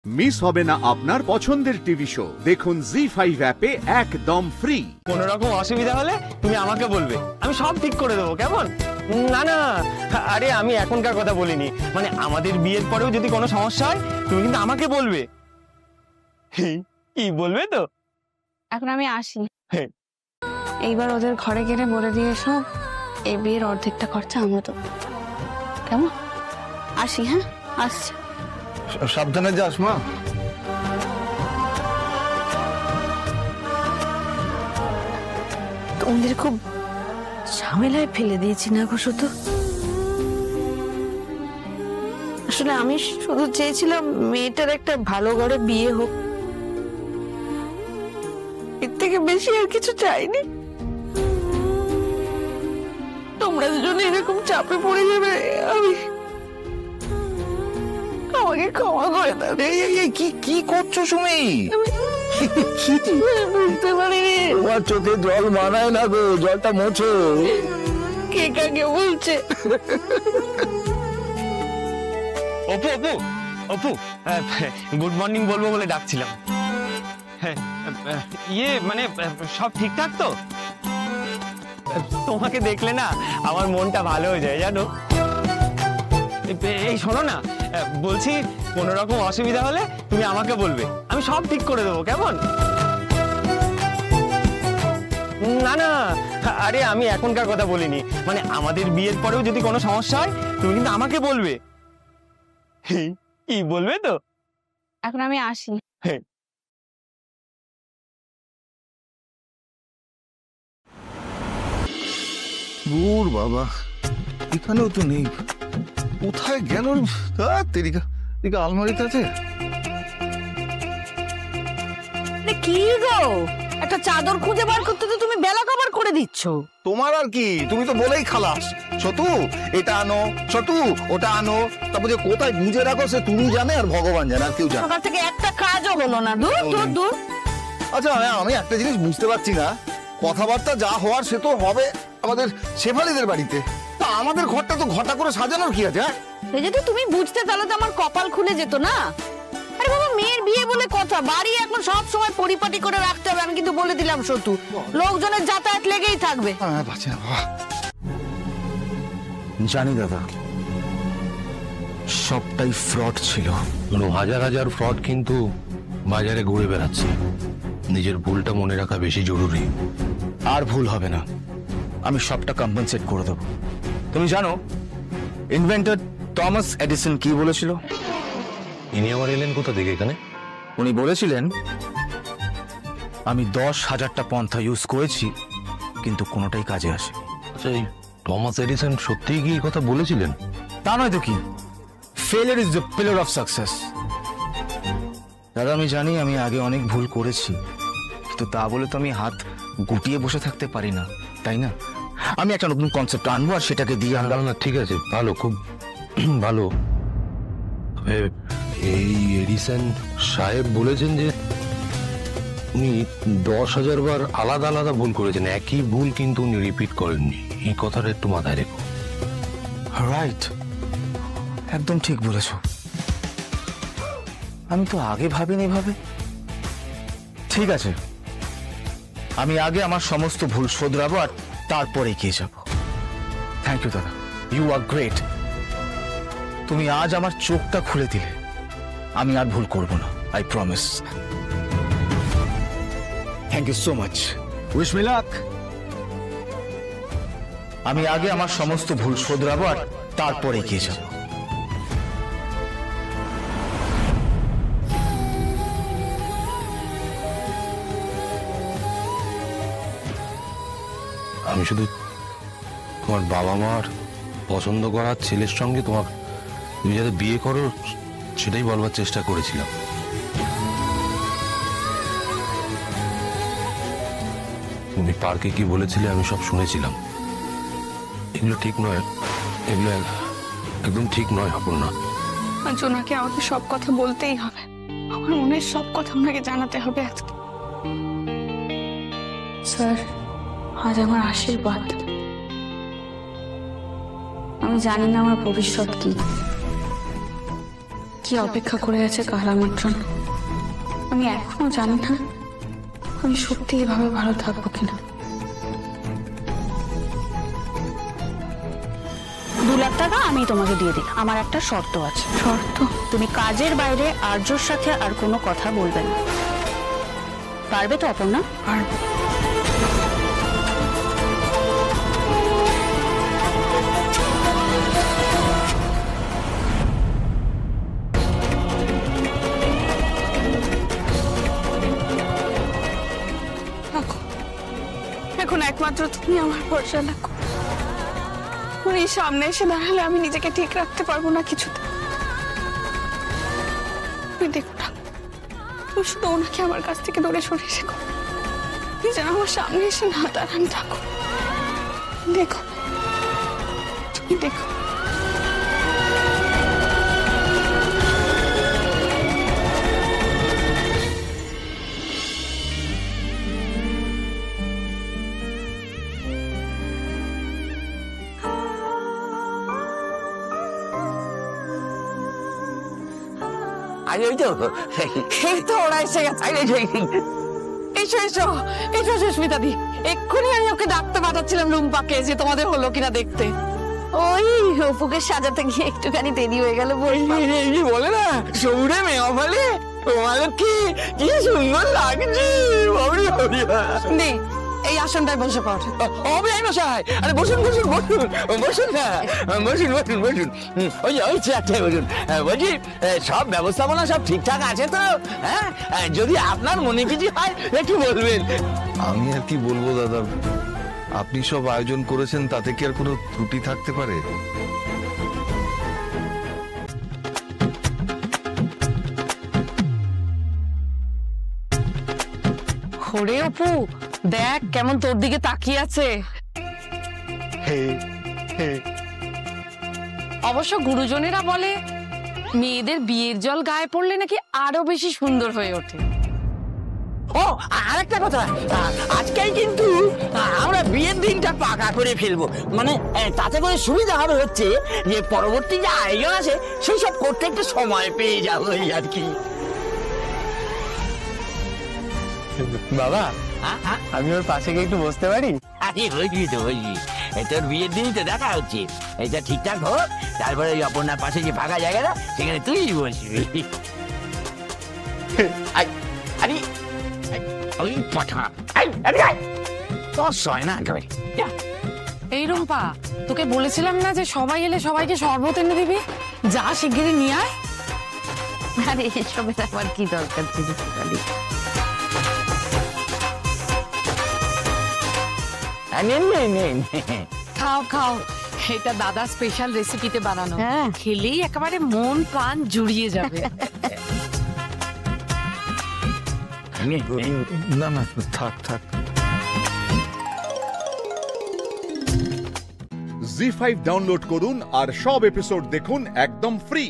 Miss হবে না আপনার পছন্দের টিভি শো। দেখুন জি5 অ্যাপে একদম ফ্রি। কোনো রকম অসুবিধা হলে তুমি আমাকে বলবে, আমি সব ঠিক করে দেবো। কেমন? না না, আরে আমি এখনকার কথা বলিনি, মানে আমাদের বিয়ের পরেও যদি কোনো সমস্যা হয় তুমি কিন্তু আমাকে বলবে। কি বলবে তো? এখন আমি আসি। এইবার ওদের ঘরে গেলে বলে দিয়ে সব এই বিয়ের অর্ধেকটা খরচা আমরা তো। কেমন? আসি। হ্যাঁ, আসছি। সাবধানে যাস মা। তোমাদের খুব ঝামেলায় ফেলে দিয়েছি না গো শুধু? আসলে আমি শুধু চেয়েছিলাম মেয়েটার একটা ভালো ঘরে বিয়ে হোক, এর থেকে বেশি আর কিছু চাইনি। তোমরা দুজন এরকম চাপে পড়ে যাবে আমাকে ক্ষমা করে দাও। কি করছো সুমি? বুঝতে পারিনি। তোমার চোখে জল মানায় না গো, জলটা মোছো। কে কাকে বলছে? অপু অপু অপু, গুড মর্নিং বলবো বলে ডাকছিলাম। ইয়ে মানে সব ঠিকঠাক তো? তোমাকে দেখলে না আমার মনটা ভালো হয়ে যায় জানো। এই শোনো না, বলছি কোনো রকম অসুবিধা হলে তুমি আমাকে বলবে, আমি সব ঠিক করে দেবো। কেমন? না না, আরে আমি এখনকার কথা বলিনি, মানে আমাদের বিয়ের পরেও যদি কোনো সমস্যা হয় তুমি কিন্তু আমাকে বলবে। কি বলবে তো? এখন আমি আসি। দূর বাবা, এখানেও তো নেই। কোথায় গেল? তেরিকা আলমারিতে আছে। কি গো, একটা চাদর খুঁজে বার করতে তো তুমি বেলা কভার করে দিচ্ছ। তোমার আর কি, তুমি তো বলেই খালাস। সতু এটা আনো, সতু ওটা আনো, তারপর যে কোথায় গুঁজে রাখো সে তুমি জানে আর ভগবান জানে, আর কেউ জানে। সকাল থেকে একটা কাজও হলো না। দূর দূর দূর। আচ্ছা, আমি একটা জিনিস বুঝতে পারছি না, কথাবার্তা যা হওয়ার সে তো হবে আমাদের শেফালিদের বাড়িতে, তা আমাদের ঘরটা তো ঘটা করে সাজানোর কি আছে? যদি তুমি বুঝতে তাহলে তো আমার কপাল খুলে যেত না। আরে বাবা, মেয়ের বিয়ে বলে কথা, বাড়ি এখন সব সময় পরিপাটি করে রাখতে হবে। আমি কিন্তু বলে দিলাম সতু, লোকজনের যাতায়াত লেগেই থাকবে। জানি দাদা, সবটাই ফ্রড ছিল। হাজার হাজার ফ্রড কিন্তু বাজারে ঘুরে বেড়াচ্ছে। নিজের ভুলটা মনে রাখা বেশি জরুরি। আর ভুল হবে না, আমি সবটা কম্পেনসেট করে দেবো। তুমি জানো ইনভেন্টর টমাস এডিসন কি বলেছিল? ইনি আবার এলেন কোথা থেকে এখানে? উনি বলেছিলেন, আমি 10,000টা পন্থা ইউজ করেছি কিন্তু কোনোটাই কাজে আসে। আচ্ছা, এই টমাস এডিসন সত্যিই কি এই কথা বলেছিলেন? তা নয় তো কি, failure is the pillar of success. দাদা, আমি জানি আমি আগে অনেক ভুল করেছি, কিন্তু তা বলে তো আমি হাত গুটিয়ে বসে থাকতে পারি না, তাই না? আমি একটা নতুন কনসেপ্ট আনবো আর সেটাকে দিয়ে আমরা। না, ঠিক আছে, ভালো, খুব ভালো। এই এডিসন সাহেব বলেছেন যে উনি 10,000 বার আলাদা আলাদা ভুল করেছেন, একই ভুল কিন্তু উনি রিপিট করেননি। এই কথাটা একটু মাথায় রেখো। রাইট, একদম ঠিক বলেছো। আমি তো আগে ভাবিনি ভাবে। ঠিক আছে, আমি আগে আমার সমস্ত ভুল শোধরাবো আর তারপরে এগিয়ে যাব। থ্যাংক ইউ দাদা, ইউ আর গ্রেট। তুমি আজ আমার চোখটা খুলে দিলে, আমি আর ভুল করব না, I promise. Thank you so much, wish me luck. আমি আগে আমার সমস্ত ভুল শোধরাবো আর তারপরে এগিয়ে যাব। আমি শুধু তোমার বাবা মার পছন্দ করার ছেলের সঙ্গে তুমি যাতে বিয়ে করো সেটাই বলবার চেষ্টা করেছিলাম। তুমি পার্কে কি বলেছিলে আমি সব শুনেছিলাম। এগুলো ঠিক নয়, এগুলো একদম ঠিক নয় অপর্ণা। আজ ওনাকে আমাকে সব কথা বলতেই হবে। আমার মনের সব কথা ওনাকে জানাতে হবে আজকে। স্যার, আজ আমার আশীর্বাদ। আমি জানি না আমার ভবিষ্যৎ কি, কি অপেক্ষা করে আছে কাল আমার জন্য। আমি এখনো জানি না আমি সত্যি এভাবে ভালো থাকবো কিনা। 2 লাখ টাকা আমি তোমাকে দিয়ে দিই। আমার একটা শর্ত আছে। শর্ত? তুমি কাজের বাইরে আর্যর সাথে আর কোনো কথা বলবে না, পারবে তো অপর্ণা? পারবো। এখন একমাত্র তুমি আমার ভরসা রাখো। উনি সামনে এসে দাঁড়ালে আমি নিজেকে ঠিক রাখতে পারবো না কিছুতে। তুমি দেখো না, তুমি শুধু ওনাকে আমার কাছ থেকে দূরে সরিয়ে শেখো। তুমি যেন আমার সামনে এসে না দাঁড়ান, থাকো। দেখো, তুমি দেখো। আরে ওই তো এই তো ওরা এসে গেছে। এসো এসো এসো সুস্মিতা দি, এক্ষুনি আমি ওকে ডাকতে পাঠাচ্ছিলাম রুম্পাকে যে তোমাদের হলো কিনা দেখতে। ওই অপুকে সাজাতে গিয়ে একটুখানি দেরি হয়ে গেল। বলে না সৌরে মেয়ে বলে তোমাদের কি সুন্দর লাগছে। নে এই আসনটায় বসে পড়। মশাই, আরে বসুন বসুন বসুন বসুন না, বসুন বসুন বসুন। ওই চেয়ারটায় বসুন। বলছি সব ব্যবস্থাপনা সব ঠিকঠাক আছে তো? হ্যাঁ, যদি আপনার মনে কিছু হয় একটু বলবেন। আমি আর কি বলবো দাদা, আপনি সব আয়োজন করেছেন, তাতে কি আর কোনো ত্রুটি থাকতে পারে? ওরে অপু, দেখ কেমন তোর দিকে তাকিয়ে আছে। অবশ্য গুরুজনেরা বলে মেয়েদের বিয়ের জল গায়ে পড়লে নাকি আরো বেশি সুন্দর হয়ে ওঠে। ও আরেকটা কথা, আজকেই কিন্তু আমরা বিয়ের দিনটা পাকা করে ফেলবো। মানে তাতে করে সুবিধা হবে হচ্ছে যে পরবর্তী যে আয়োজন আছে সেই সব করতে একটু সময় পেয়ে যাবো আর কি। বাবা, আমি ওর পাশে গিয়ে একটু বসতে পারি? আরে হইবি তো হইবি, তোর বিয়ের দিনই তো দেখা হচ্ছে। এটা ঠিকঠাক হোক, তারপরে ওই অপর্ণার পাশে যে ফাঁকা জায়গাটা সেখানে তুই বসবি। আরে ওই পাঠা তোর সয় না একেবারে। এই রুম্পা, তোকে বলেছিলাম না যে সবাই এলে সবাইকে শরবত এনে দিবি? যা শিগগিরই নিয়ে আয়। আরে এসবের আমার কি দরকার ছিল? খাও খাও, এটা দাদা স্পেশাল রেসিপিতে বানানো। খেলেই একেবারে মন প্রাণ জুড়িয়ে যাবে। না না, থাক থাক। জি5 ডাউনলোড করুন আর সব এপিসোড দেখুন একদম ফ্রি।